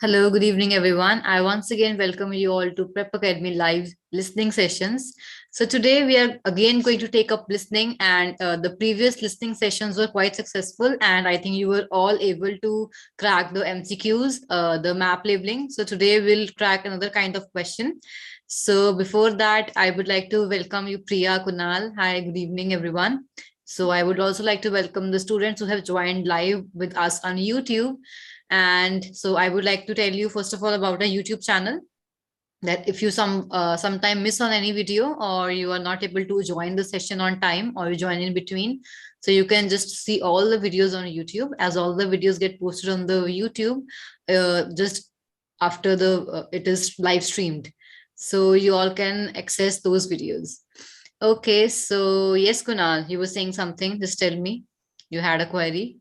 Hello, good evening, everyone. I once again welcome you all to Prepcademy live listening sessions. So today we are again going to take up listening, and the previous listening sessions were quite successful, and I think you were all able to crack the MCQs, the map labeling. So today we'll crack another kind of question. So before that, I would like to welcome you, Priya, Kunal. Hi, good evening, everyone. So I would also like to welcome the students who have joined live with us on YouTube. And so I would like to tell you first of all about a YouTube channel, that if you sometime miss on any video, or you are not able to join the session on time, or you join in between, so you can just see all the videos on YouTube, as all the videos get posted on the YouTube just after the it is live streamed, so you all can access those videos. Okay, so yes, Kunal, you were saying something. Just tell me, you had a query.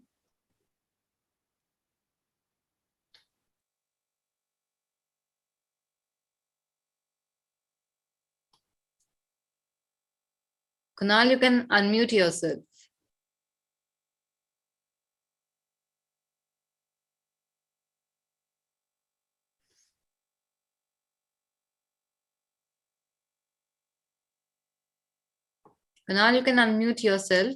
Kunal, you can unmute yourself. Kunal, you can unmute yourself.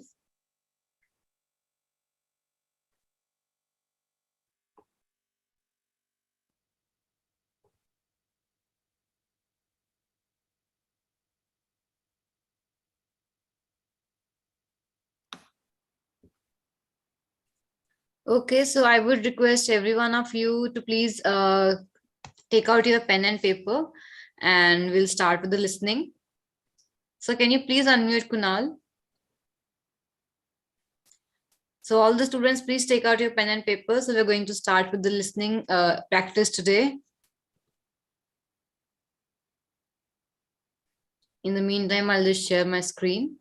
Okay, so I would request every one of you to please take out your pen and paper, and we'll start with the listening. So can you please unmute Kunal? So all the students, please take out your pen and paper. So we're going to start with the listening practice today. In the meantime, I'll just share my screen.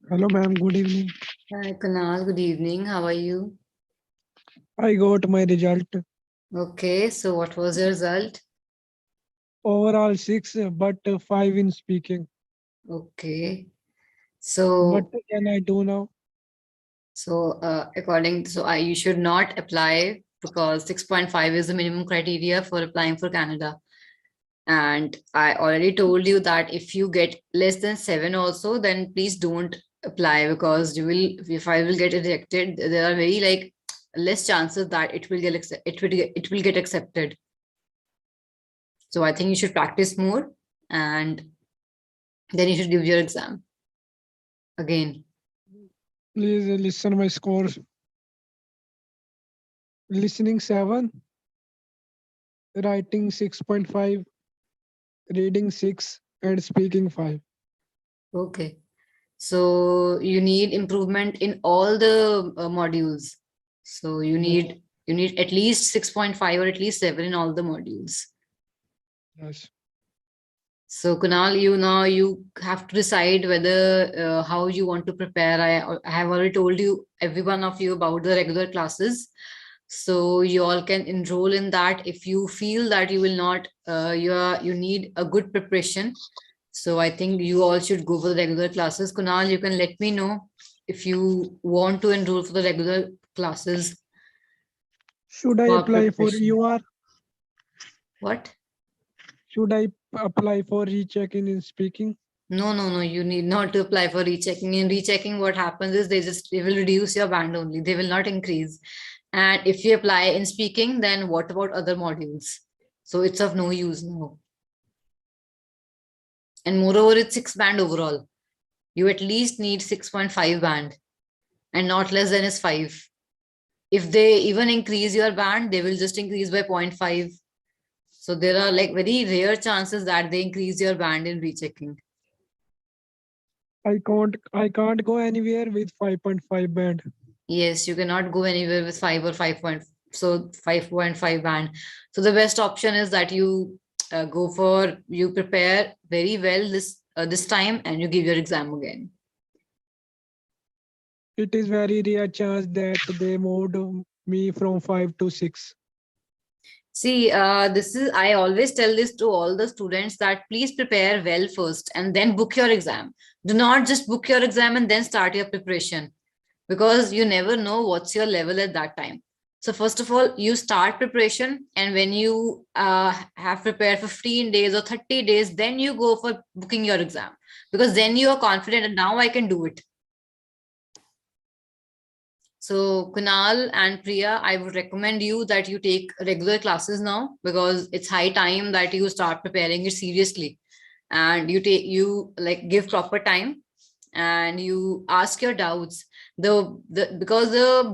Hello, ma'am. Good evening. Hi, Kunal. Good evening. How are you? I got my result. Okay, so what was your result? Overall 6, but 5 in speaking. Okay, What so can I do now? you should not apply, because 6.5 is the minimum criteria for applying for Canada. And I already told you that if you get less than 7 also, then please don't apply, because you will, if I will get rejected, there are very like less chances that it will get accepted. So I think you should practice more, and then you should give your exam again. Please listen my scores. Listening 7, writing 6.5, reading 6, and speaking 5. Okay. So you need improvement in all the modules. So you need at least 6.5 or at least 7 in all the modules. Yes. So Kunal, you have to decide whether how you want to prepare. I have already told you, every one of you, about the regular classes. So you all can enroll in that if you feel that you will not you need a good preparation. So I think you all should go for the regular classes. Kunal, you can let me know if you want to enroll for the regular classes Should I for apply for preparation. EUR? What? Should I apply for rechecking in speaking? No, no, no. You need not to apply for rechecking. In rechecking, what happens is they will reduce your band only. They will not increase. And if you apply in speaking, then what about other modules? So it's of no use now. And moreover, it's 6 band overall. You at least need 6.5 band, and not less than is 5. If they even increase your band, they will just increase by 0.5. So there are like very rare chances that they increase your band in rechecking. I can't go anywhere with 5.5 band. Yes, you cannot go anywhere with 5 or 5 point, so 5.5 band. So the best option is that you go for, you prepare very well this time and you give your exam again. It is very rare chance that they moved me from 5 to 6. See, this is, I always tell this to all the students that please prepare well first and then book your exam. Do not just book your exam and then start your preparation, because you never know what's your level at that time. So first of all, you start preparation, and when you have prepared for 15 days or 30 days, then you go for booking your exam, because then you are confident and now I can do it. So Kunal and Priya, I would recommend you that you take regular classes now, because it's high time that you start preparing it seriously, and you like give proper time and you ask your doubts. The because the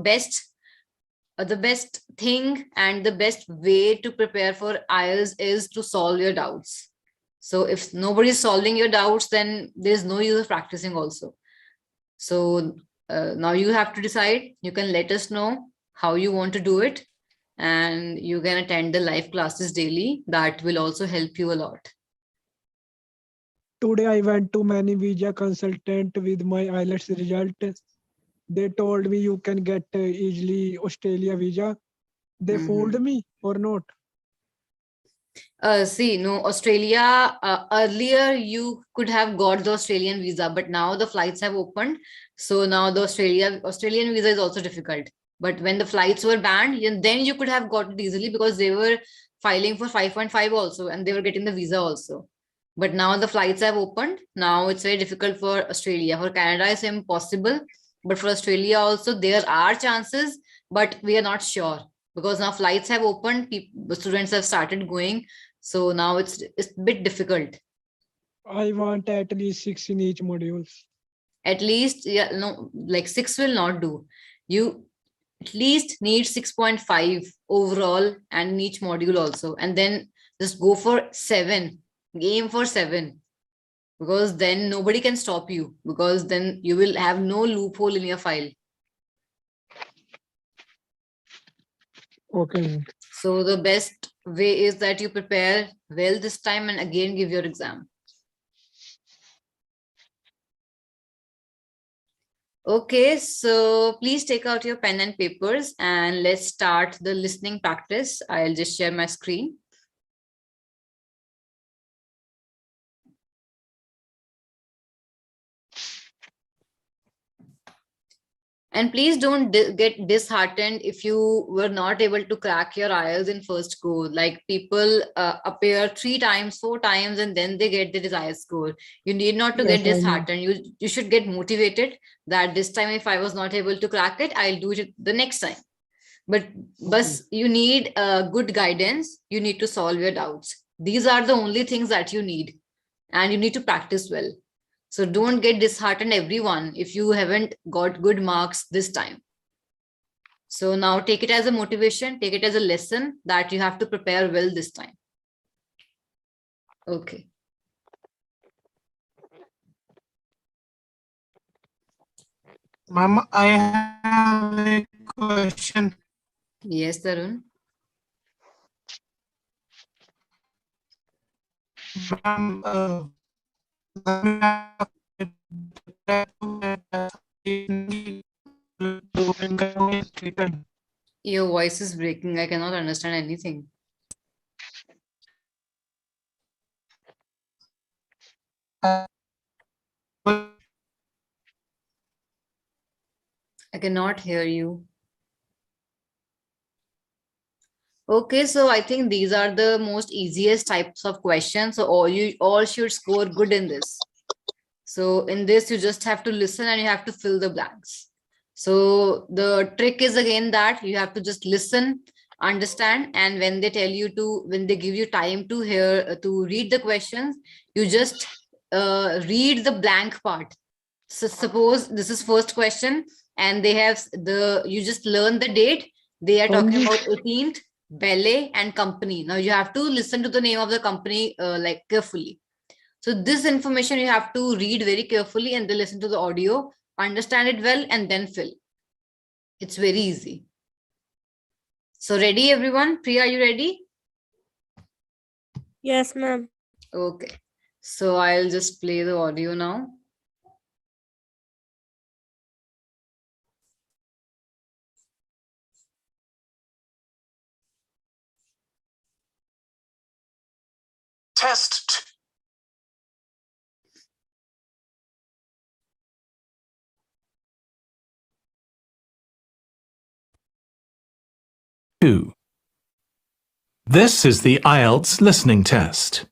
best thing and the best way to prepare for IELTS is to solve your doubts. So if nobody is solving your doubts, then there's no use of practicing also. So now you have to decide. You can let us know how you want to do it, and you can attend the live classes daily. That will also help you a lot. Today I went to many visa consultant with my IELTS result. They told me you can get easily Australia visa. They Mhm. fooled me or not? See, no, Australia, earlier you could have got the Australian visa, but now the flights have opened. So now the Australian visa is also difficult. But when the flights were banned, then you could have got it easily, because they were filing for 5.5 also and they were getting the visa also. But now the flights have opened. Now it's very difficult for Australia. For Canada, it's impossible. But for Australia also, there are chances, but we are not sure, because now flights have opened. People, students have started going, so now it's a bit difficult. I want at least 6 in each modules. At least, yeah, no, like 6 will not do. You at least need 6.5 overall and in each module also. And then just go for 7, aim for 7, because then nobody can stop you, because then you will have no loophole in your file. Okay. So the best way is that you prepare well this time and again give your exam. Okay, so please take out your pen and papers and let's start the listening practice. I'll just share my screen. And please don't get disheartened if you were not able to crack your IELTS in first go. Like people appear 3 times, 4 times, and then they get the desired score. You need not to get Yes, I know. disheartened. You should get motivated that this time, if I was not able to crack it, I'll do it the next time. But Okay. you need good guidance. You need to solve your doubts. These are the only things that you need, and you need to practice well. So don't get disheartened, everyone, if you haven't got good marks this time. So now take it as a motivation, take it as a lesson that you have to prepare well this time. Okay. Ma'am, I have a question. Yes, Tarun. Ma'am, Your voice is breaking. I cannot understand anything. I cannot hear you. Okay, so I think these are the most easiest types of questions. So all should score good in this. So in this, you just have to listen and you have to fill the blanks. So the trick is again that you have to just listen, understand, and when they tell you to, when they give you time to hear, to read the questions, you just read the blank part. So suppose this is first question and they have you just learn the date. They are talking Anji, about 18th, ballet and company. Now you have to listen to the name of the company like carefully. So this information you have to read very carefully and then listen to the audio, understand it well, and then fill. It's very easy. So ready, everyone? Priya, are you ready? Yes, ma'am. Okay. So I'll just play the audio now. Test 2. This is the IELTS listening test.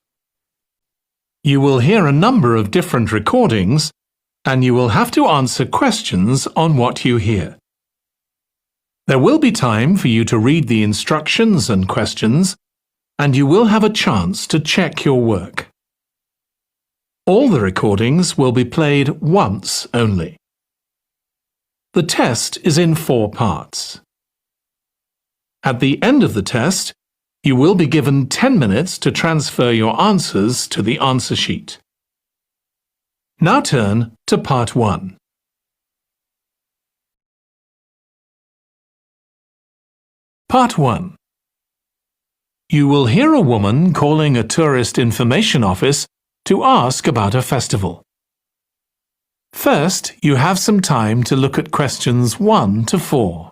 You will hear a number of different recordings and you will have to answer questions on what you hear. There will be time for you to read the instructions and questions, and you will have a chance to check your work. All the recordings will be played once only. The test is in 4 parts. At the end of the test, you will be given 10 minutes to transfer your answers to the answer sheet. Now turn to part 1. Part 1. You will hear a woman calling a tourist information office to ask about a festival. First, you have some time to look at questions 1 to 4.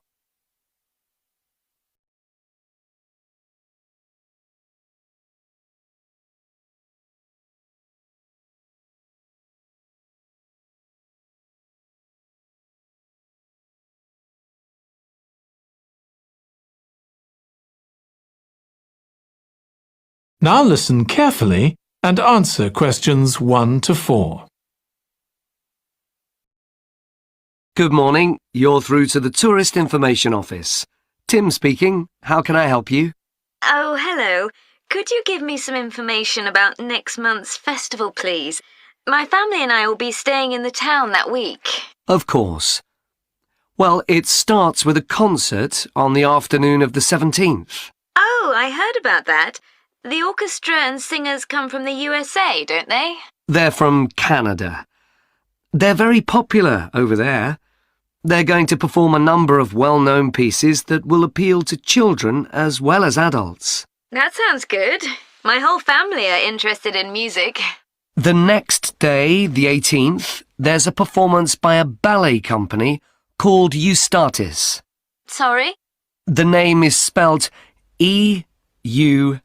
Now listen carefully and answer questions 1 to 4. Good morning. You're through to the Tourist Information Office. Tim speaking. How can I help you? Oh, hello. Could you give me some information about next month's festival, please? My family and I will be staying in the town that week. Of course. Well, it starts with a concert on the afternoon of the 17th. Oh, I heard about that. The orchestra and singers come from the USA, don't they? They're from Canada. They're very popular over there. They're going to perform a number of well-known pieces that will appeal to children as well as adults. That sounds good. My whole family are interested in music. The next day, the 18th, there's a performance by a ballet company called Eustatis. Sorry? The name is spelt Eustatis.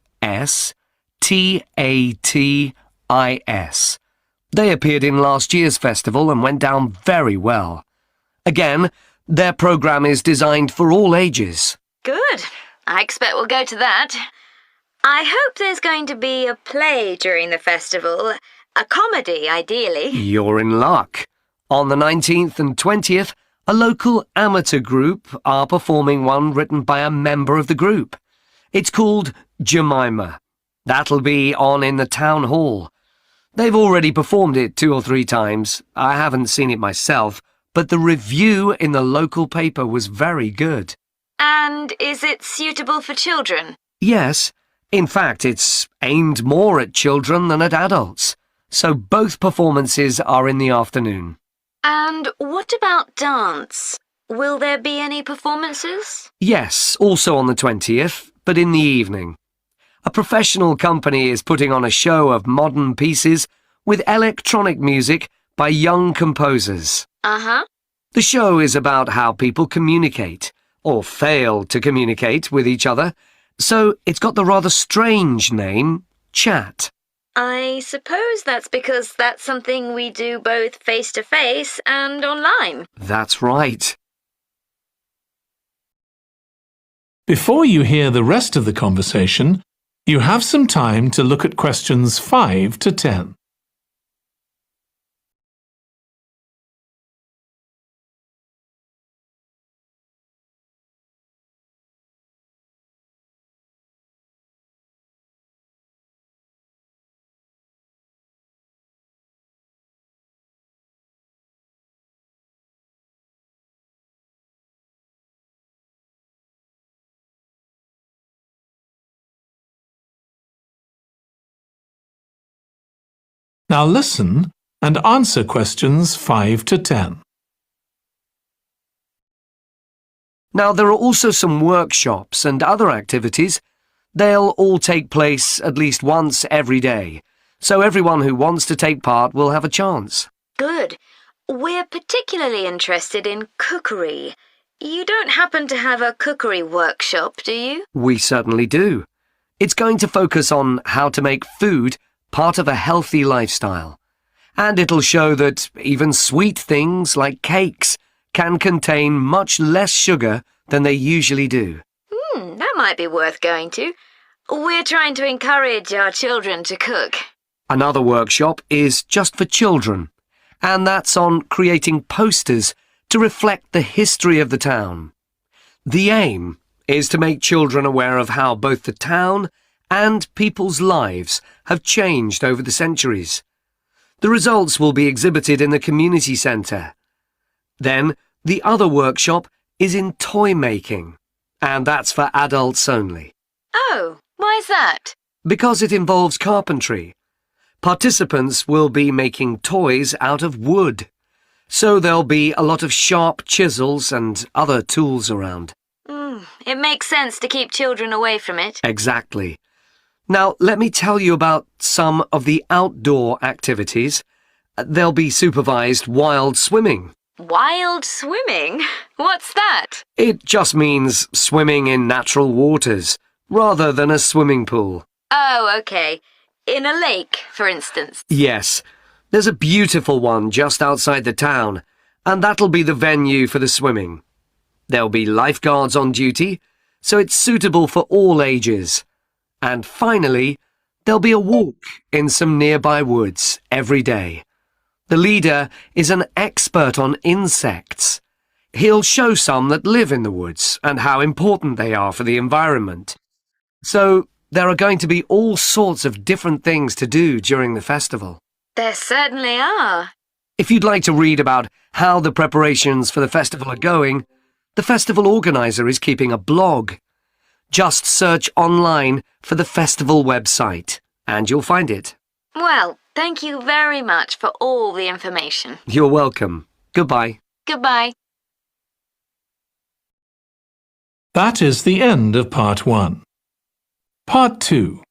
They appeared in last year's festival and went down very well. Again, their program is designed for all ages. Good. I expect we'll go to that. I hope there's going to be a play during the festival. A comedy, ideally. You're in luck. On the 19th and 20th, a local amateur group are performing one written by a member of the group. It's called Jemima. That'll be on in the town hall. They've already performed it 2 or 3 times. I haven't seen it myself, but the review in the local paper was very good. And is it suitable for children? Yes. In fact, it's aimed more at children than at adults. So both performances are in the afternoon. And what about dance? Will there be any performances? Yes, also on the 20th, but in the evening. A professional company is putting on a show of modern pieces with electronic music by young composers. Uh-huh. The show is about how people communicate, or fail to communicate with each other, so it's got the rather strange name, Chat. I suppose that's because that's something we do both face-to-face and online. That's right. Before you hear the rest of the conversation, you have some time to look at questions 5 to 10. Now listen and answer questions 5 to 10. Now, there are also some workshops and other activities. They'll all take place at least once every day, so everyone who wants to take part will have a chance. Good. We're particularly interested in cookery. You don't happen to have a cookery workshop, do you? We certainly do. It's going to focus on how to make food part of a healthy lifestyle. And it'll show that even sweet things like cakes can contain much less sugar than they usually do. That might be worth going to. We're trying to encourage our children to cook. Another workshop is just for children, and that's on creating posters to reflect the history of the town. The aim is to make children aware of how both the town and people's lives have changed over the centuries. The results will be exhibited in the community centre. Then, the other workshop is in toy making, and that's for adults only. Oh, why's that? Because it involves carpentry. Participants will be making toys out of wood, so there'll be a lot of sharp chisels and other tools around. It makes sense to keep children away from it. Exactly. Now, let me tell you about some of the outdoor activities. There'll be supervised wild swimming. Wild swimming? What's that? It just means swimming in natural waters, rather than a swimming pool. Oh, okay. In a lake, for instance. Yes, there's a beautiful one just outside the town, and that'll be the venue for the swimming. There'll be lifeguards on duty, so it's suitable for all ages. And finally, there'll be a walk in some nearby woods every day. The leader is an expert on insects. He'll show some that live in the woods and how important they are for the environment. So there are going to be all sorts of different things to do during the festival. There certainly are. If you'd like to read about how the preparations for the festival are going, the festival organizer is keeping a blog. Just search online for the festival website, and you'll find it. Well, thank you very much for all the information. You're welcome. Goodbye. Goodbye. That is the end of Part 1. Part 2.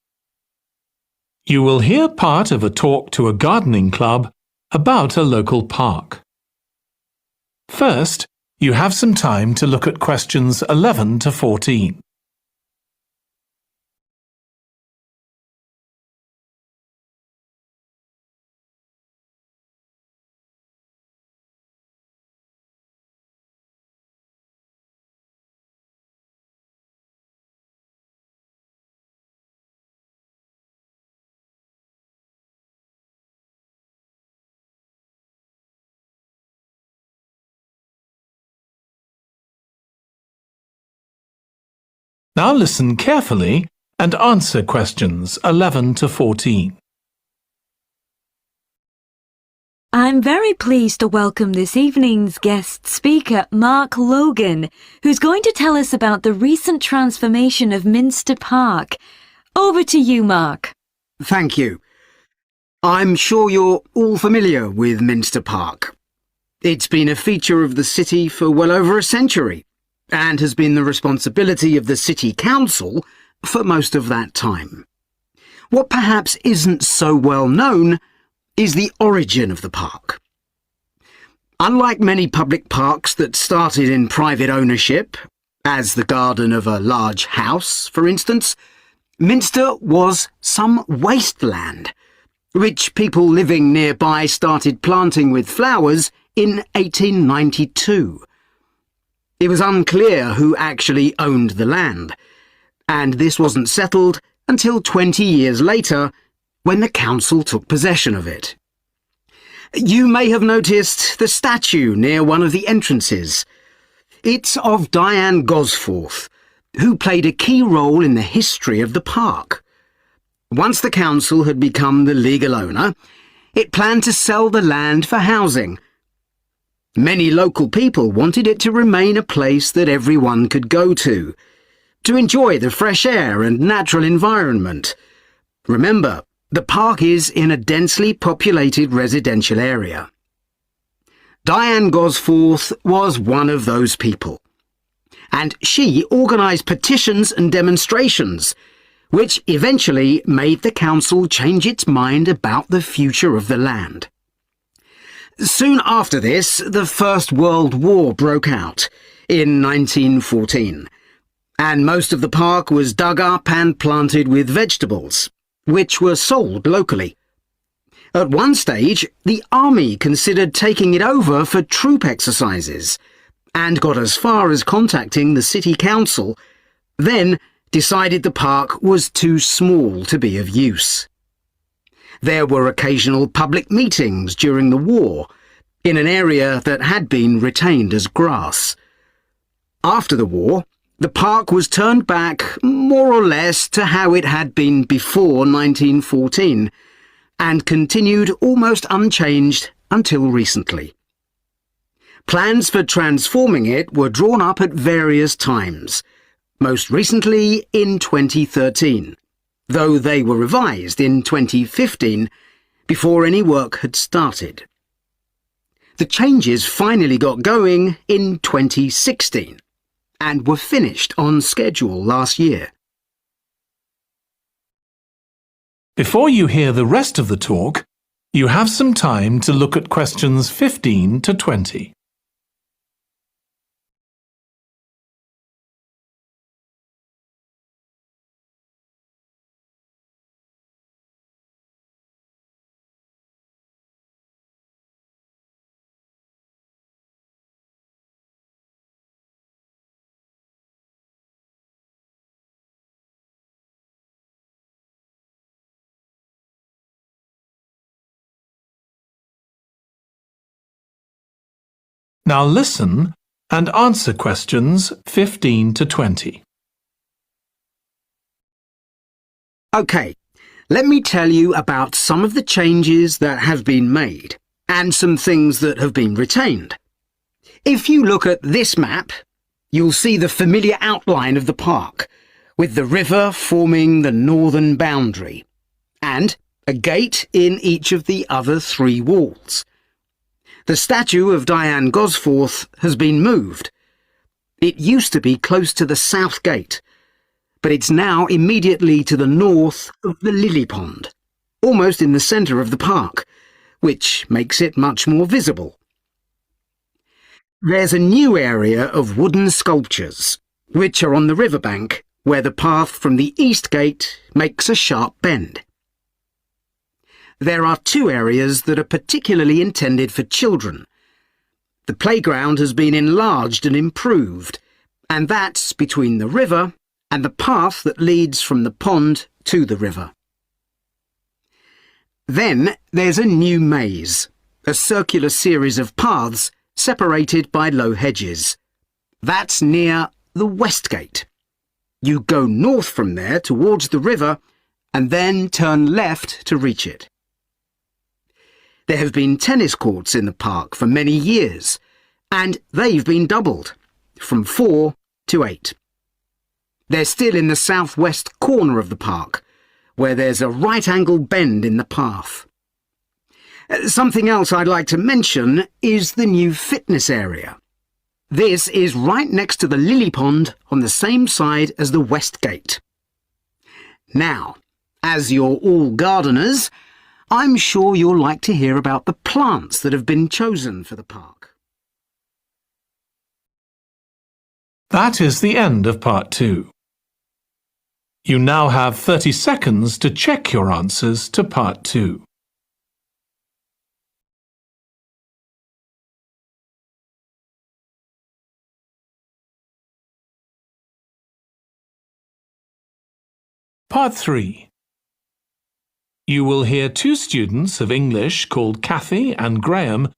You will hear part of a talk to a gardening club about a local park. First, you have some time to look at questions 11 to 14. Now listen carefully and answer questions 11 to 14. I'm very pleased to welcome this evening's guest speaker, Mark Logan, who's going to tell us about the recent transformation of Minster Park. Over to you, Mark. Thank you. I'm sure you're all familiar with Minster Park. It's been a feature of the city for well over a century, and has been the responsibility of the City Council for most of that time. What perhaps isn't so well known is the origin of the park. Unlike many public parks that started in private ownership, as the garden of a large house, for instance, Minster was some wasteland, which people living nearby started planting with flowers in 1892. It was unclear who actually owned the land, and this wasn't settled until 20 years later, when the council took possession of it. You may have noticed the statue near one of the entrances. It's of Diane Gosforth, who played a key role in the history of the park. Once the council had become the legal owner, it planned to sell the land for housing. Many local people wanted it to remain a place that everyone could go to enjoy the fresh air and natural environment. Remember, The park is in a densely populated residential area. Diane Gosforth was one of those people, and she organised petitions and demonstrations, which eventually made the council change its mind about the future of the land. Soon after this, the First World War broke out in 1914, and most of the park was dug up and planted with vegetables, which were sold locally. At one stage, the army considered taking it over for troop exercises and got as far as contacting the city council, then decided the park was too small to be of use. There were occasional public meetings during the war in an area that had been retained as grass. After the war, the park was turned back more or less to how it had been before 1914 and continued almost unchanged until recently. Plans for transforming it were drawn up at various times, most recently in 2013, though they were revised in 2015 before any work had started. The changes finally got going in 2016 and were finished on schedule last year. Before you hear the rest of the talk, you have some time to look at questions 15 to 20. Now listen and answer questions 15 to 20. OK, let me tell you about some of the changes that have been made and some things that have been retained. If you look at this map, you'll see the familiar outline of the park, with the river forming the northern boundary, and a gate in each of the other 3 walls. The statue of Diane Gosforth has been moved. It used to be close to the south gate, but it's now immediately to the north of the lily pond, almost in the centre of the park, which makes it much more visible. There's a new area of wooden sculptures, which are on the riverbank, where the path from the east gate makes a sharp bend. There are 2 areas that are particularly intended for children. The playground has been enlarged and improved, and that's between the river and the path that leads from the pond to the river. Then there's a new maze, a circular series of paths separated by low hedges. That's near the west gate. You go north from there towards the river and then turn left to reach it. There have been tennis courts in the park for many years, and they've been doubled, from 4 to 8. They're still in the southwest corner of the park, where there's a right-angle bend in the path. Something else I'd like to mention is the new fitness area. This is right next to the lily pond on the same side as the west gate. Now, as you're all gardeners, I'm sure you'll like to hear about the plants that have been chosen for the park. That is the end of part 2. You now have 30 seconds to check your answers to part 2. Part 3. You will hear 2 students of English called Kathy and Graham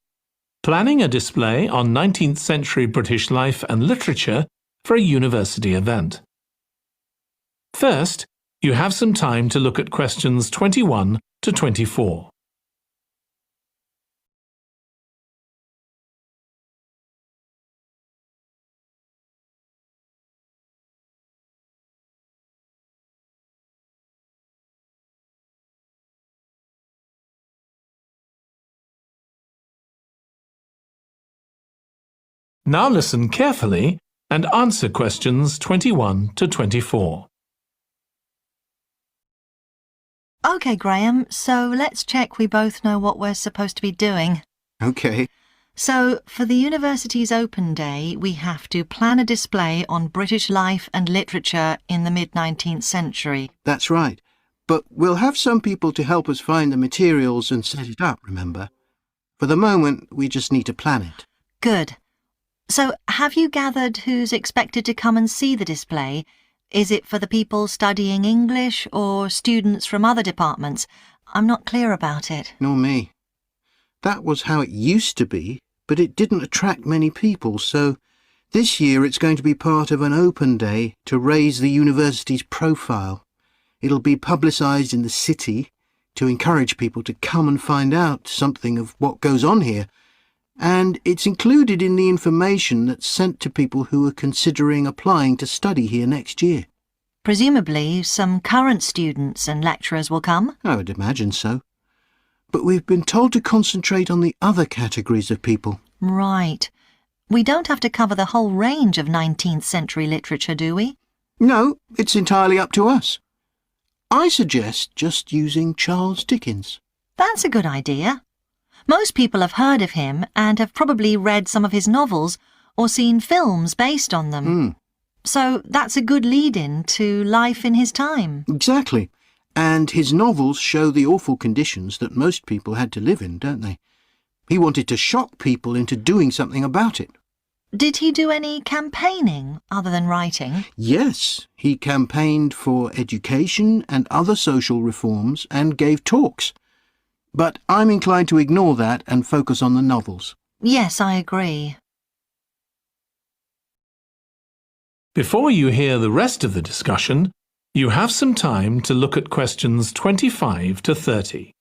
planning a display on 19th century British life and literature for a university event. First, you have some time to look at questions 21 to 24. Now listen carefully and answer questions 21 to 24. OK, Graham, so let's check we both know what we're supposed to be doing. OK. So, for the university's open day, we have to plan a display on British life and literature in the mid-19th century. That's right. But we'll have some people to help us find the materials and set it up, remember? For the moment, we just need to plan it. Good. So, have you gathered who's expected to come and see the display? Is it for the people studying English or students from other departments? I'm not clear about it. Nor me. That was how it used to be, but it didn't attract many people, so this year it's going to be part of an open day to raise the university's profile. It'll be publicised in the city to encourage people to come and find out something of what goes on here, and it's included in the information that's sent to people who are considering applying to study here next year. Presumably, some current students and lecturers will come? I would imagine so. But we've been told to concentrate on the other categories of people. Right. We don't have to cover the whole range of 19th century literature, do we? No, it's entirely up to us. I suggest just using Charles Dickens. That's a good idea. Most people have heard of him and have probably read some of his novels or seen films based on them. So that's a good lead-in to life in his time. Exactly. And his novels show the awful conditions that most people had to live in, don't they? He wanted to shock people into doing something about it. Did he do any campaigning other than writing? Yes, he campaigned for education and other social reforms and gave talks. But I'm inclined to ignore that and focus on the novels. Yes, I agree. Before you hear the rest of the discussion, you have some time to look at questions 25 to 30.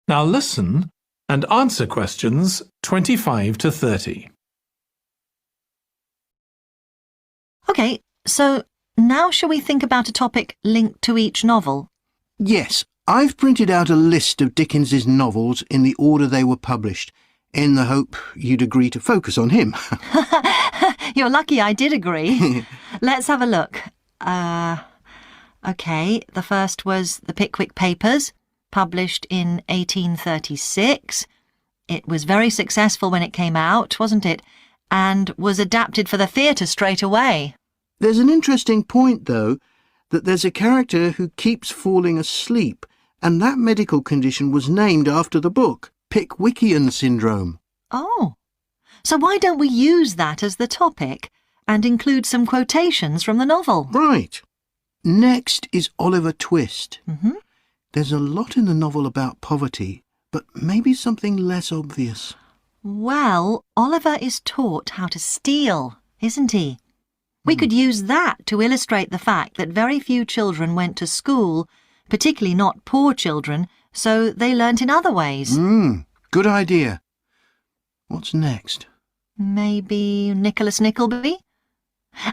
Now listen and answer questions 25 to 30. OK, so now shall we think about a topic linked to each novel? Yes, I've printed out a list of Dickens's novels in the order they were published, in the hope you'd agree to focus on him. You're lucky I did agree. Let's have a look. OK, the first was The Pickwick Papers, published in 1836. It was very successful when it came out, wasn't it? And was adapted for the theatre straight away. There's an interesting point, though, that there's a character who keeps falling asleep, and that medical condition was named after the book, Pickwickian syndrome. Oh, so why don't we use that as the topic and include some quotations from the novel? Right. Next is Oliver Twist. Mm-hmm. There's a lot in the novel about poverty, but maybe something less obvious. Well, Oliver is taught how to steal, isn't he? We could use that to illustrate the fact that very few children went to school, particularly not poor children, so they learnt in other ways. Good idea. What's next? Maybe Nicholas Nickleby?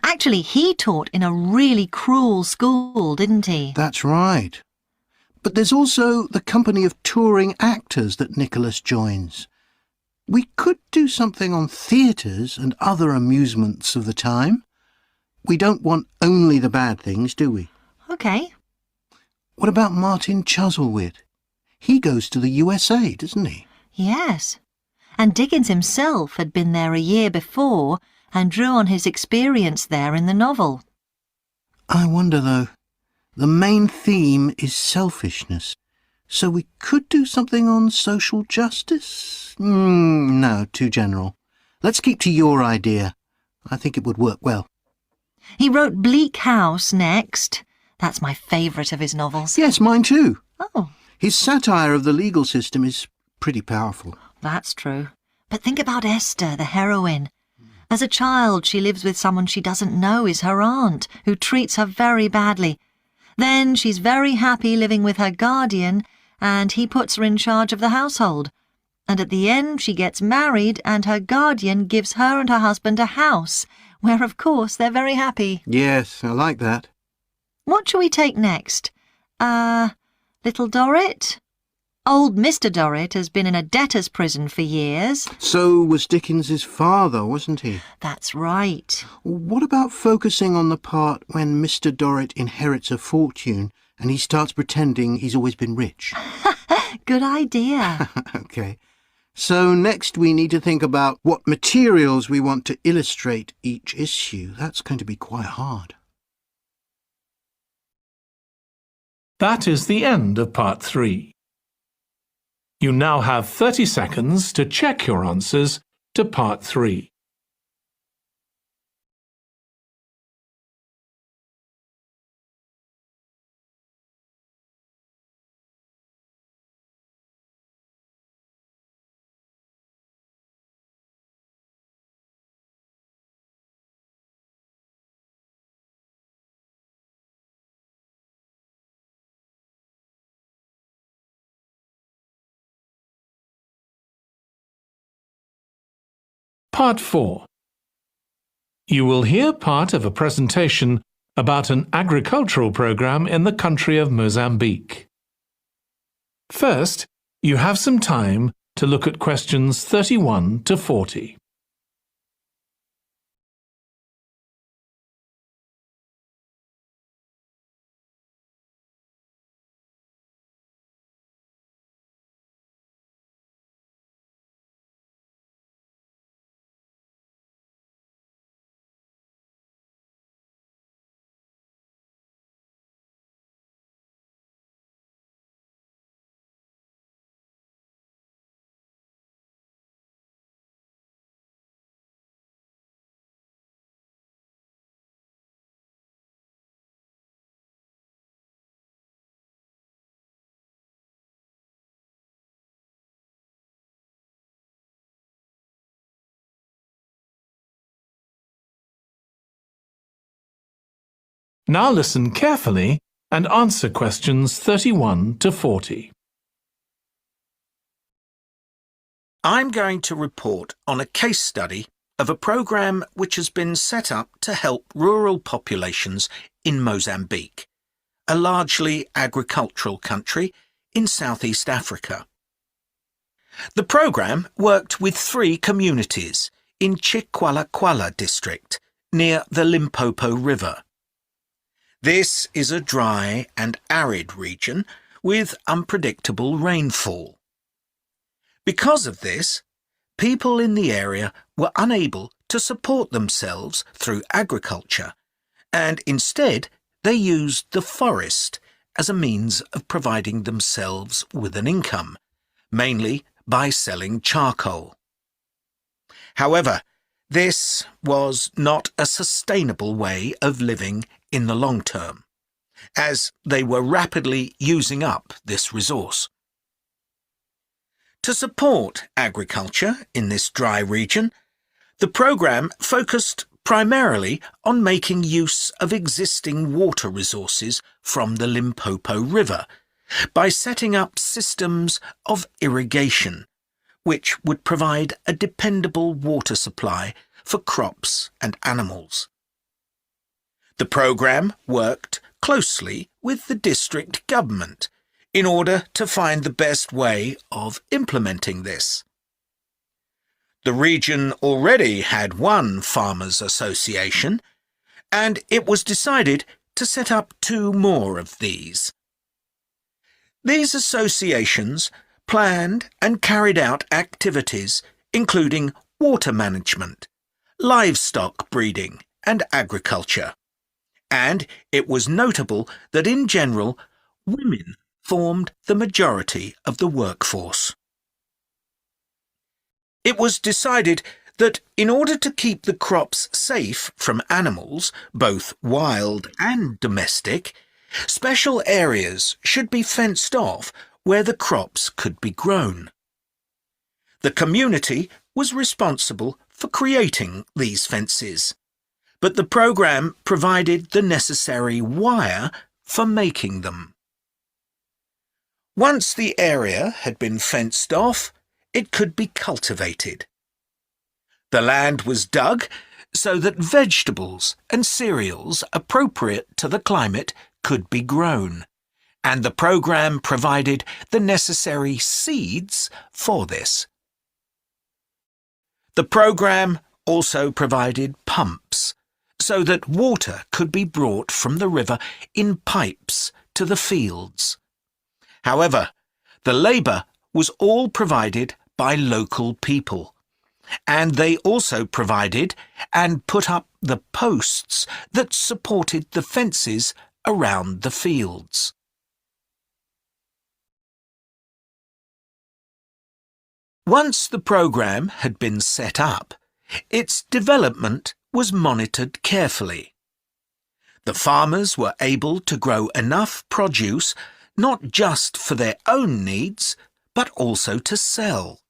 Actually, he taught in a really cruel school, didn't he? That's right. But there's also the company of touring actors that Nicholas joins. We could do something on theatres and other amusements of the time. We don't want only the bad things, do we? OK. What about Martin Chuzzlewit? He goes to the USA, doesn't he? Yes. And Dickens himself had been there a year before and drew on his experience there in the novel. I wonder, though. The main theme is selfishness, so we could do something on social justice? No, too general. Let's keep to your idea. I think it would work well. He wrote Bleak House next. That's my favourite of his novels. Yes, mine too. Oh, His satire of the legal system is pretty powerful. that's true. But think about Esther, the heroine. As a child, she lives with someone she doesn't know is her aunt, who treats her very badly. Then she's very happy living with her guardian, and he puts her in charge of the household. And at the end, she gets married, and her guardian gives her and her husband a house, where, of course, they're very happy. Yes, I like that. What shall we take next? Little Dorrit? Old Mr. Dorrit has been in a debtor's prison for years. So was Dickens's father, wasn't he? That's right. What about focusing on the part when Mr. Dorrit inherits a fortune and he starts pretending he's always been rich? Good idea. OK. So next we need to think about what materials we want to illustrate each issue. That's going to be quite hard. That is the end of part 3. You now have 30 seconds to check your answers to part 3. Part 4. You will hear part of a presentation about an agricultural program in the country of Mozambique. First, you have some time to look at questions 31 to 40. Now listen carefully and answer questions 31 to 40. I'm going to report on a case study of a program which has been set up to help rural populations in Mozambique, a largely agricultural country in Southeast Africa. The program worked with 3 communities in Chikwalakwala district near the Limpopo River. This is a dry and arid region with unpredictable rainfall. Because of this, people in the area were unable to support themselves through agriculture, and instead they used the forest as a means of providing themselves with an income, mainly by selling charcoal. However, this was not a sustainable way of living in the long term, as they were rapidly using up this resource. To support agriculture in this dry region, the program focused primarily on making use of existing water resources from the Limpopo River by setting up systems of irrigation, which would provide a dependable water supply for crops and animals. The program worked closely with the district government in order to find the best way of implementing this. The region already had one farmers' association, and it was decided to set up 2 more of these. These associations planned and carried out activities including water management, livestock breeding and agriculture. And it was notable that in general, women formed the majority of the workforce. It was decided that in order to keep the crops safe from animals, both wild and domestic, special areas should be fenced off where the crops could be grown. The community was responsible for creating these fences, but the program provided the necessary wire for making them. Once the area had been fenced off, it could be cultivated. The land was dug so that vegetables and cereals appropriate to the climate could be grown, and the program provided the necessary seeds for this. The program also provided pumps so that water could be brought from the river in pipes to the fields. However, the labour was all provided by local people, and they also provided and put up the posts that supported the fences around the fields. Once the program had been set up, its development was monitored carefully. The farmers were able to grow enough produce not just for their own needs, but also to sell.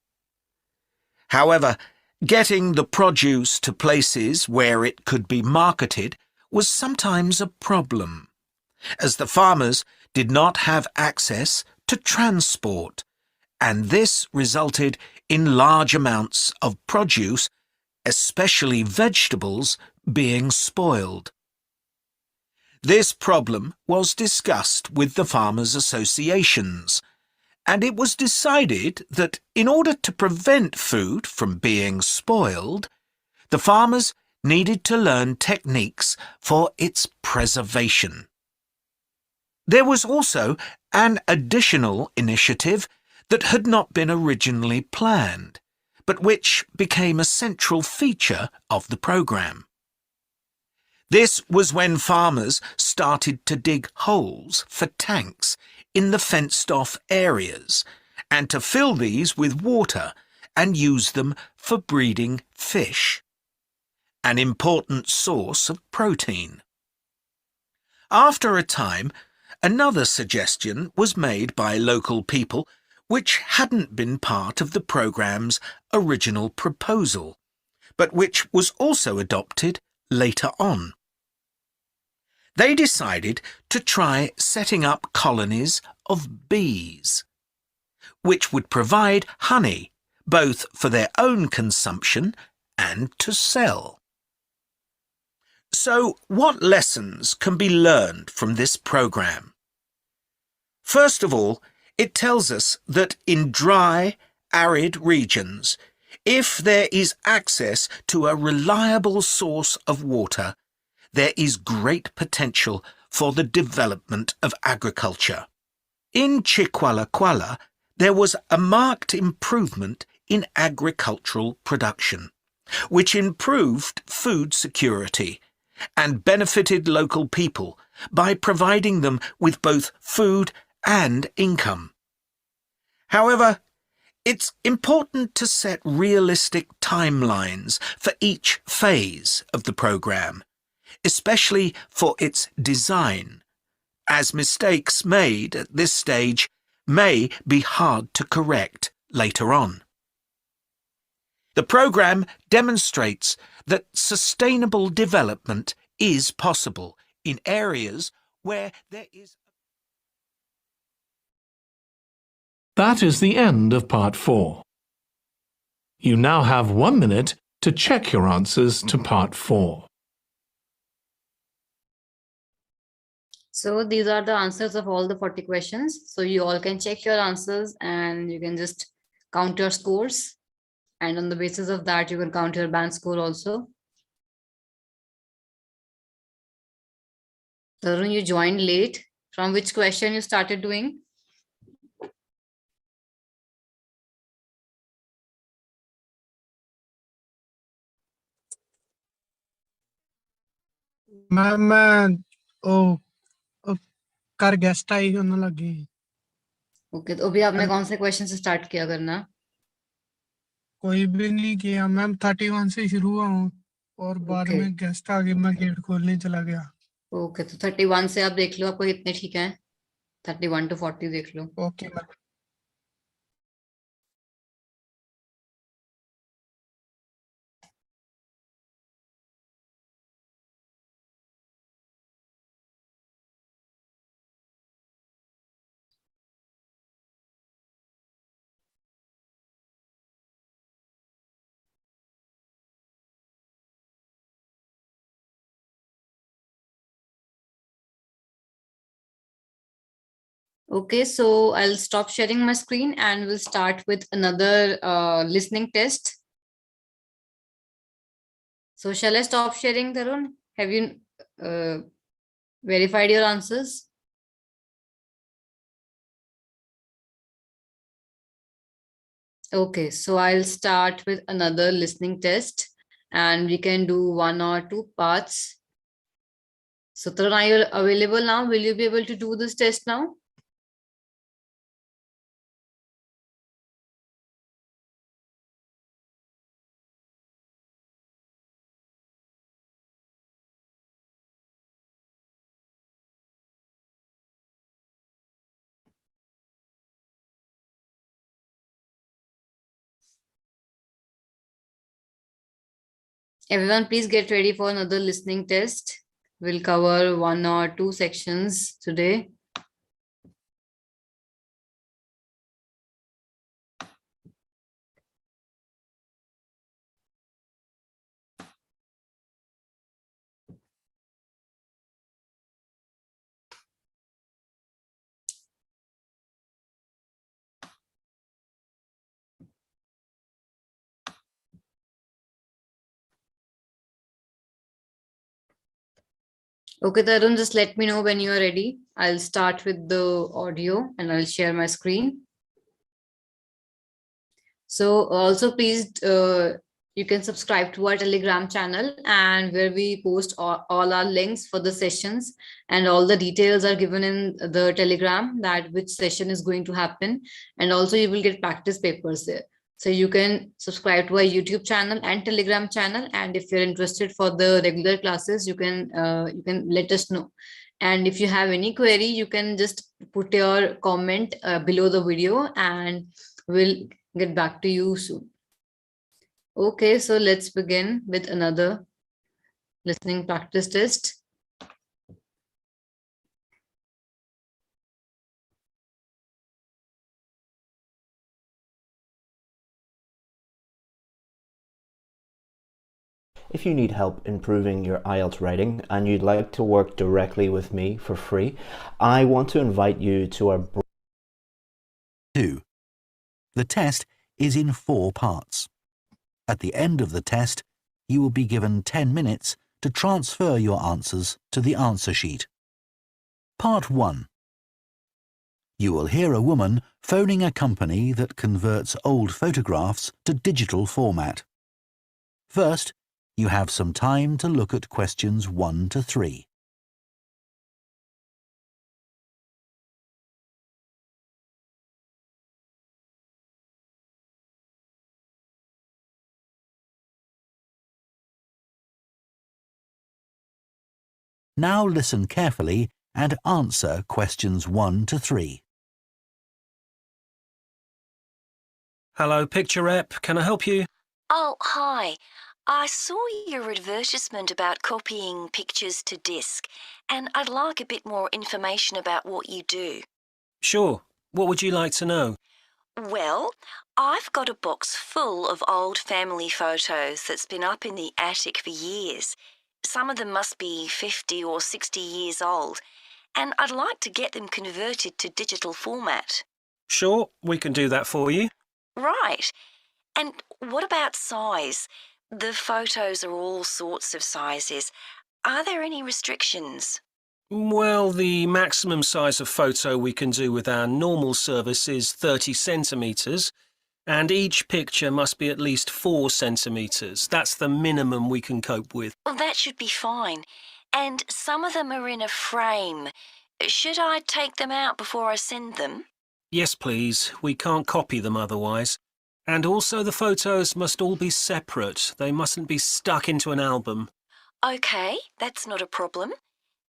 However, getting the produce to places where it could be marketed was sometimes a problem, as the farmers did not have access to transport, and this resulted in large amounts of produce, especially vegetables, being spoiled. This problem was discussed with the farmers' associations, and it was decided that in order to prevent food from being spoiled, the farmers needed to learn techniques for its preservation. There was also an additional initiative that had not been originally planned, but which became a central feature of the program. This was when farmers started to dig holes for tanks in the fenced-off areas, and to fill these with water and use them for breeding fish, an important source of protein. After a time, another suggestion was made by local people which hadn't been part of the program's original proposal, but which was also adopted later on. They decided to try setting up colonies of bees, which would provide honey both for their own consumption and to sell. So, what lessons can be learned from this program? First of all, it tells us that in dry, arid regions, if there is access to a reliable source of water, there is great potential for the development of agriculture. In Chikwalakwala, there was a marked improvement in agricultural production, which improved food security and benefited local people by providing them with both food and income. However, it's important to set realistic timelines for each phase of the program, especially for its design, as mistakes made at this stage may be hard to correct later on. The program demonstrates that sustainable development is possible in areas where there is. That is the end of part 4. You now have 1 minute to check your answers to part 4. So these are the answers of all the 40 questions. So you all can check your answers and you can just count your scores. And on the basis of that, you can count your band score also. Tarun, you joined late. From which question you started doing? मैं कर guest आई होने लगी. Okay, तो अभी आपने कौन से question से स्टार्ट किया करना? कोई भी नहीं किया मैम. 31 से शुरू हुआ हूँ और बाद में गेस्ट आ गए, मैं गेट खोलने चला गया. ओके, तो 31 से आप देख लो आपको कितने ठीक है. 31 to 40 देख लो. Okay ma'am. Okay, so I'll stop sharing my screen and we'll start with another listening test. So shall I stop sharing, Tarun? Have you verified your answers? Okay, so I'll start with another listening test and we can do 1 or 2 parts. So Tarun, are you available now? Will you be able to do this test now? Everyone, please get ready for another listening test. We'll cover 1 or 2 sections today. Okay, Tarun, just let me know when you are ready. I'll start with the audio and I'll share my screen. So also please, you can subscribe to our Telegram channel and where we post all our links for the sessions and all the details are given in the Telegram that which session is going to happen. And also you will get practice papers there. So you can subscribe to our YouTube channel and Telegram channel. And if you're interested for the regular classes, you can let us know. And if you have any query, you can just put your comment below the video and we'll get back to you soon. Okay, so let's begin with another listening practice test. If you need help improving your IELTS writing and you'd like to work directly with me for free, I want to invite you to our 2. The test is in 4 parts. At the end of the test, you will be given 10 minutes to transfer your answers to the answer sheet. Part 1. You will hear a woman phoning a company that converts old photographs to digital format. First, you have some time to look at questions 1 to 3. Now listen carefully and answer questions 1 to 3. Hello, Picture Rep. Can I help you? Oh, hi. I saw your advertisement about copying pictures to disk, and I'd like a bit more information about what you do. Sure. What would you like to know? Well, I've got a box full of old family photos that's been up in the attic for years. Some of them must be 50 or 60 years old, and I'd like to get them converted to digital format. Sure, we can do that for you. Right. And what about size? The photos are all sorts of sizes. Are there any restrictions? Well, the maximum size of photo we can do with our normal service is 30 centimetres, and each picture must be at least 4 centimetres. That's the minimum we can cope with. Well, that should be fine. And some of them are in a frame. Should I take them out before I send them? Yes, please. We can't copy them otherwise. And also the photos must all be separate. They mustn't be stuck into an album. OK, that's not a problem.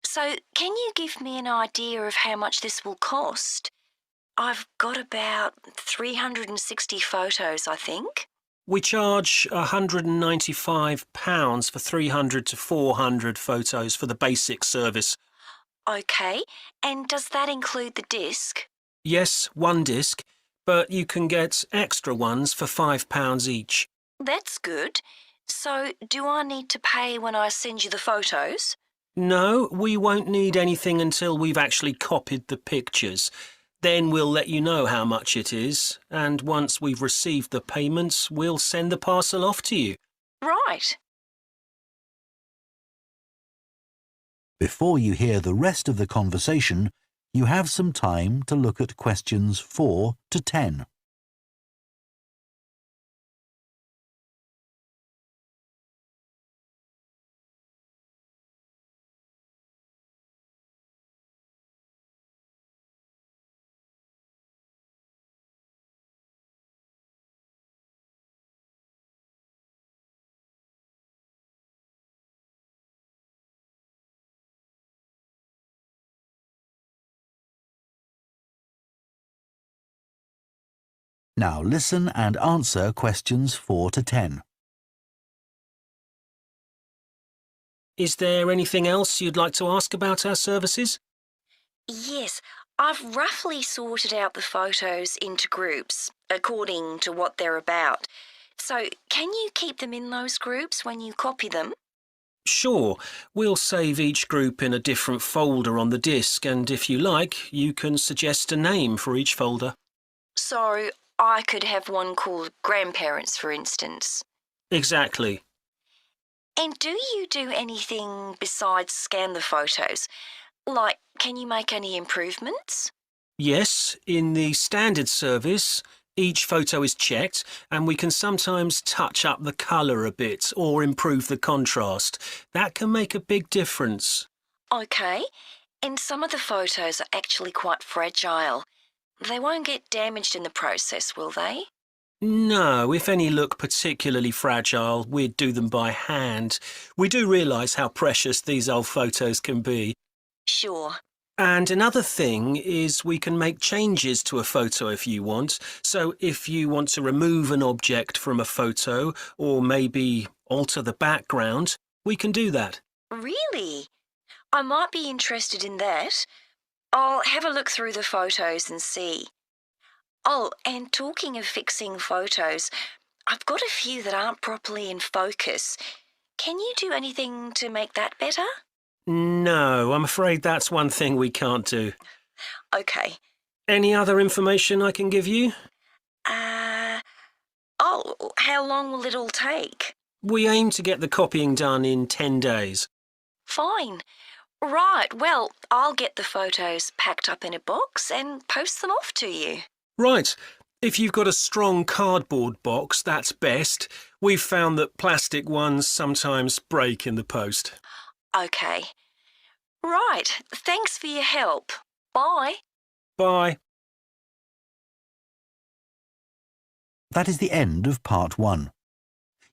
So can you give me an idea of how much this will cost? I've got about 360 photos, I think. We charge £195 for 300 to 400 photos for the basic service. OK, and does that include the disc? Yes, 1 disc, but you can get extra ones for £5 each. That's good. So do I need to pay when I send you the photos? No, we won't need anything until we've actually copied the pictures. Then we'll let you know how much it is, and once we've received the payments, we'll send the parcel off to you. Right. Before you hear the rest of the conversation, you have some time to look at questions 4 to 10. Now listen and answer questions 4 to 10. Is there anything else you'd like to ask about our services? Yes, I've roughly sorted out the photos into groups, according to what they're about. So, can you keep them in those groups when you copy them? Sure, we'll save each group in a different folder on the disk, and if you like, you can suggest a name for each folder. So, I could have one called Grandparents, for instance. Exactly. And do you do anything besides scan the photos? Like, can you make any improvements? Yes, in the standard service, each photo is checked, and we can sometimes touch up the colour a bit or improve the contrast. That can make a big difference. OK. And some of the photos are actually quite fragile. They won't get damaged in the process, will they? No, if any look particularly fragile, we'd do them by hand. We do realise how precious these old photos can be. Sure. And another thing is we can make changes to a photo if you want. So if you want to remove an object from a photo or maybe alter the background, we can do that. Really? I might be interested in that. I'll have a look through the photos and see. Oh, and talking of fixing photos, I've got a few that aren't properly in focus. Can you do anything to make that better? No, I'm afraid that's one thing we can't do. OK. Any other information I can give you? Oh, how long will it all take? We aim to get the copying done in 10 days. Fine. Right, well, I'll get the photos packed up in a box and post them off to you. Right. If you've got a strong cardboard box, that's best. We've found that plastic ones sometimes break in the post. OK. Right, thanks for your help. Bye. Bye. That is the end of part 1.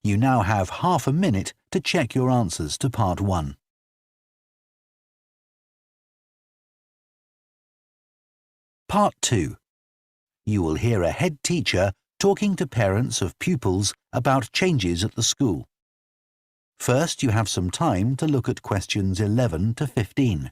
You now have half a minute to check your answers to part 1. Part 2. You will hear a head teacher talking to parents of pupils about changes at the school. First, you have some time to look at questions 11 to 15.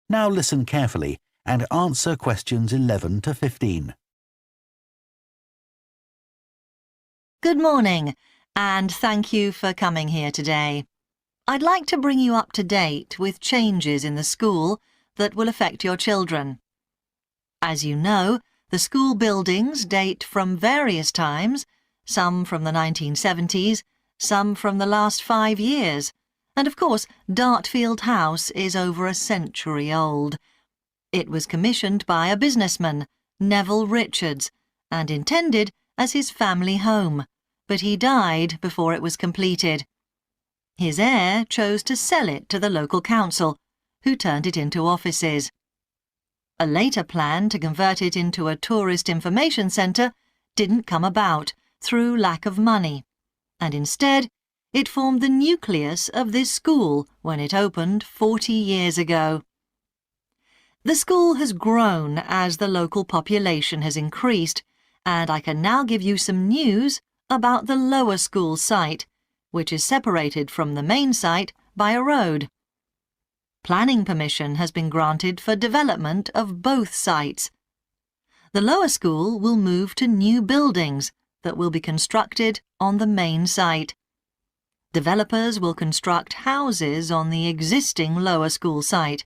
Now listen carefully and answer questions 11 to 15. Good morning, and thank you for coming here today. I'd like to bring you up to date with changes in the school that will affect your children. As you know, the school buildings date from various times, some from the 1970s, some from the last 5 years, and of course, Dartfield House is over a century old. It was commissioned by a businessman, Neville Richards, and intended as his family home, but he died before it was completed. His heir chose to sell it to the local council, who turned it into offices. A later plan to convert it into a tourist information centre didn't come about through lack of money, and instead It formed the nucleus of this school when it opened 40 years ago. The school has grown as the local population has increased, and I can now give you some news about the lower school site, which is separated from the main site by a road. Planning permission has been granted for development of both sites. The lower school will move to new buildings that will be constructed on the main site. Developers will construct houses on the existing lower school site.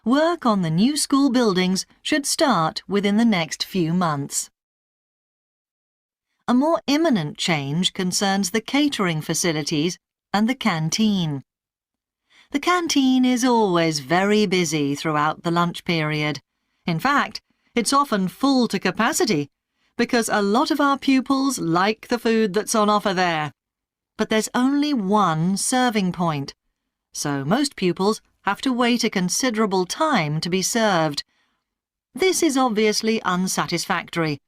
Work on the new school buildings should start within the next few months. A more imminent change concerns the catering facilities and the canteen. The canteen is always very busy throughout the lunch period. In fact, it's often full to capacity because a lot of our pupils like the food that's on offer there. But there's only one serving point, so most pupils have to wait a considerable time to be served. This is obviously unsatisfactory,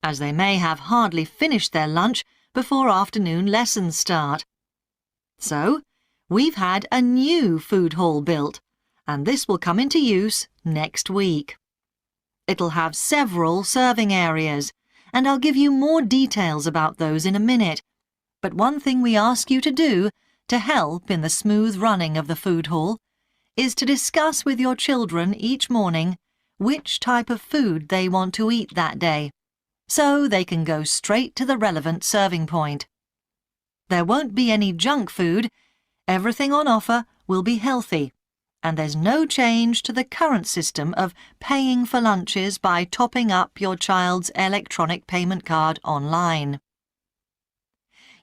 as they may have hardly finished their lunch before afternoon lessons start. So, we've had a new food hall built, and this will come into use next week. It'll have several serving areas, and I'll give you more details about those in a minute. But one thing we ask you to do to help in the smooth running of the food hall is to discuss with your children each morning which type of food they want to eat that day, so they can go straight to the relevant serving point. There won't be any junk food. Everything on offer will be healthy, and there's no change to the current system of paying for lunches by topping up your child's electronic payment card online.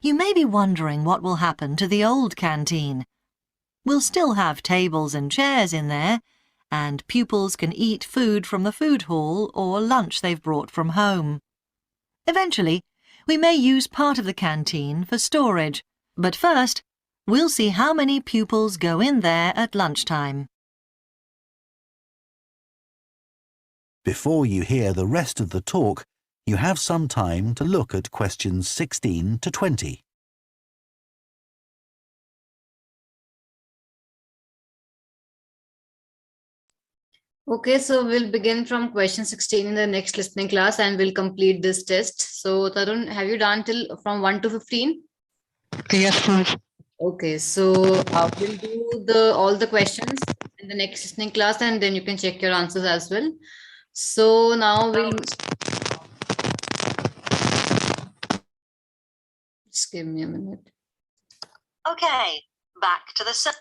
You may be wondering what will happen to the old canteen. We'll still have tables and chairs in there, and pupils can eat food from the food hall or lunch they've brought from home. Eventually, we may use part of the canteen for storage, but first, we'll see how many pupils go in there at lunchtime. Before you hear the rest of the talk, you have some time to look at questions 16 to 20. Okay, so we'll begin from question 16 in the next listening class and we'll complete this test. So Tarun, have you done till from 1 to 15? Yes, ma'am. Okay, so we'll do all the questions in the next listening class and then you can check your answers as well. So now we'll... Just give me a minute. Okay, back to the...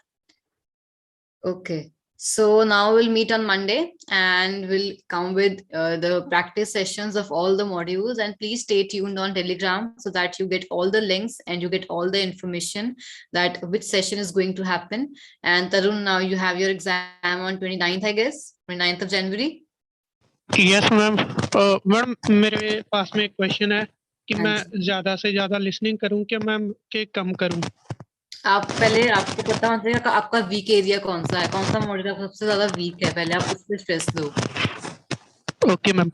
Okay, so now we'll meet on Monday and we'll come with the practice sessions of all the modules, and please stay tuned on Telegram so that you get all the links and you get all the information that which session is going to happen. And Tarun, now you have your exam on 29th, I guess, 29th of January. Yes, ma'am. Ma'am मेरे पास में एक question है कि मैं ज्यादा से ज्यादा listening करूं कि मैम के कम करूं? आप पहले आपको पता होना चाहिए आपका वीक एरिया कौन सा है, कौन सा मॉड्यूल आपका सबसे ज्यादा वीक है, पहले आप उस पर स्ट्रेस दो. Okay ma'am.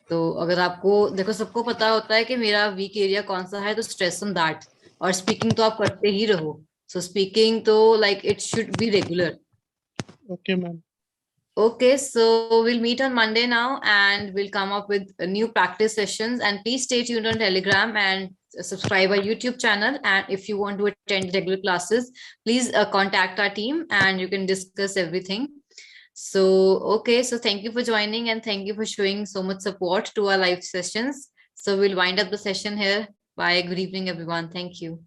तो अगर आपको देखो सबको पता होता है कि मेरा वीक एरिया कौन सा है, तो स्ट्रेस ऑन दैट. और स्पीकिंग तो आप करते ही रहो, सो स्पीकिंग तो like it should be regular. Okay ma'am. Okay, so we'll meet on Monday now and we'll come up with new practice sessions, and please stay tuned on Telegram and subscribe our YouTube channel. And if you want to attend regular classes, please contact our team and you can discuss everything. So, okay, so thank you for joining and thank you for showing so much support to our live sessions. So we'll wind up the session here. Bye. Good evening, everyone. Thank you.